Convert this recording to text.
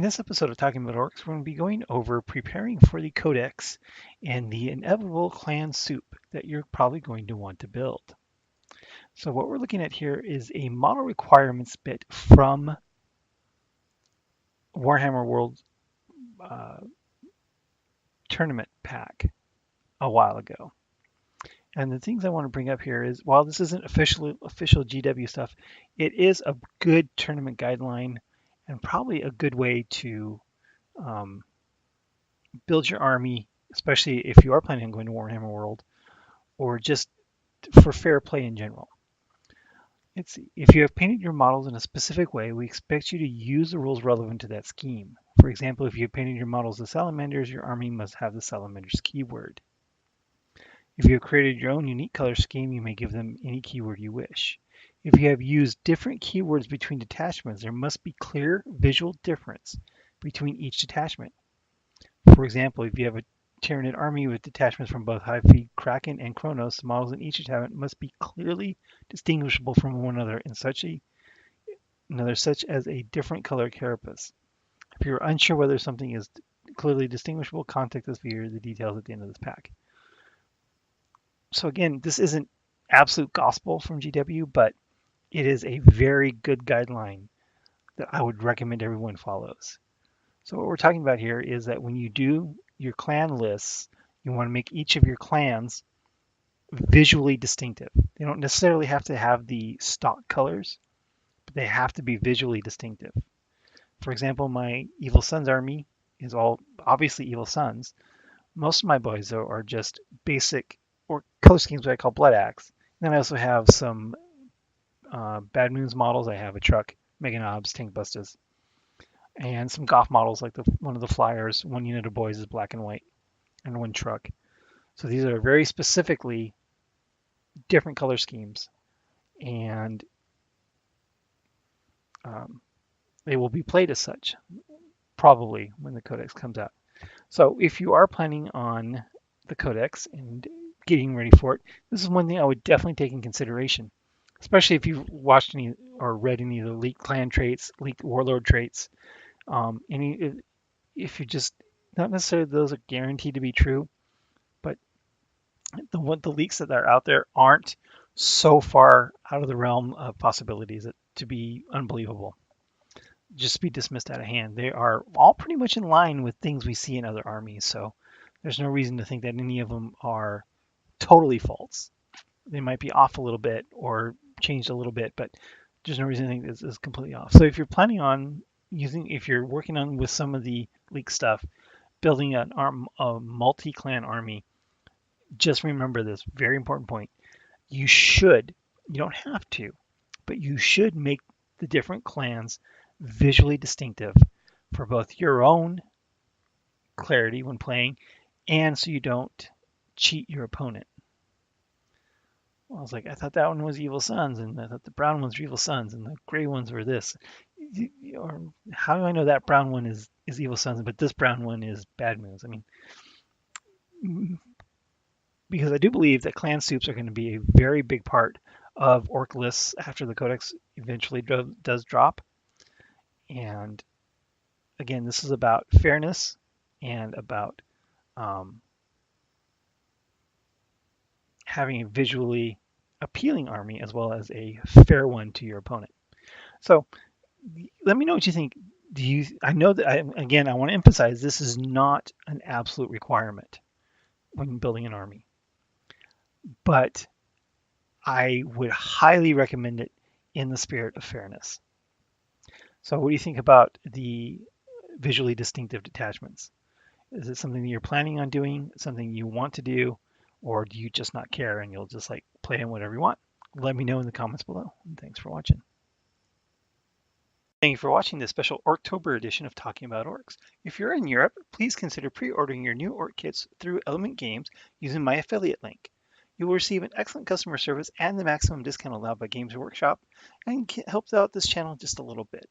this episode of Talking About Orcs, we're going to be going over preparing for the Codex and the inevitable clan soup that you're probably going to want to build. So what we're looking at here is a model requirements bit from Warhammer World uh, tournament pack a while ago. And the things I want to bring up here is, while this isn't official GW stuff, it is a good tournament guideline and probably a good way to build your army, especially if you are planning on going to Warhammer World, or just for fair play in general. Let's see. If you have painted your models in a specific way, we expect you to use the rules relevant to that scheme. For example, if you have painted your models as salamanders, your army must have the salamanders keyword. If you have created your own unique color scheme, you may give them any keyword you wish. If you have used different keywords between detachments, there must be clear visual difference between each detachment. For example, if you have a Tyranid army with detachments from both Hive-Feed, Kraken, and Kronos, the models in each detachment must be clearly distinguishable from one another in such as a different color carapace. If you're unsure whether something is clearly distinguishable, contact us via the details at the end of this pack. So again, this isn't absolute gospel from GW, but it is a very good guideline that I would recommend everyone follows. So what we're talking about here is that when you do your clan lists, you want to make each of your clans visually distinctive. They don't necessarily have to have the stock colors, but they have to be visually distinctive. For example, my Evil Sons army is all obviously Evil Sons. Most of my boys, though, are just basic or color schemes that I call Blood Axe. And then I also have some Bad Moons models. I have a truck, Mega Knobs, Tank Bustas, and some Goth models like one of the flyers. One unit of boys is black and white, and one truck. So these are very specifically different color schemes, and they will be played as such probably when the Codex comes out. So if you are planning on the Codex and getting ready for it, this is one thing I would definitely take in consideration, especially if you've watched any or read any of the leaked clan traits, leaked warlord traits. If you just, not necessarily those are guaranteed to be true, but the leaks that are out there aren't so far out of the realm of possibilities to be unbelievable, just be dismissed out of hand. They are all pretty much in line with things we see in other armies, so there's no reason to think that any of them are totally false. They might be off a little bit or changed a little bit, but there's no reason to think this is completely off. So if you're planning on if you're working on with some of the leak stuff, building a multi-clan army, just remember this very important point. You don't have to, but you should make the different clans visually distinctive for both your own clarity when playing and so you don't cheat your opponent. Well, I was like, I thought that one was Evil Sons, and I thought the brown ones were Evil Sons, and the gray ones were this. Or how do I know that brown one is Evil Sons, but this brown one is Bad Moons? I mean, because I do believe that clan soups are going to be a very big part of orc lists after the Codex eventually does drop. And again, this is about fairness and about having a visually appealing army as well as a fair one to your opponent. So let me know what you think. I know that I want to emphasize this is not an absolute requirement when building an army, but I would highly recommend it in the spirit of fairness. So what do you think about the visually distinctive detachments? Is it something that you're planning on doing, something you want to do, or do you just not care and you'll just like play in whatever you want? Let me know in the comments below. And thanks for watching. Thank you for watching this special Orktober edition of Talking About Orcs. If you're in Europe, please consider pre-ordering your new Orc kits through Element Games using my affiliate link. You will receive an excellent customer service and the maximum discount allowed by Games Workshop, and helps out this channel just a little bit.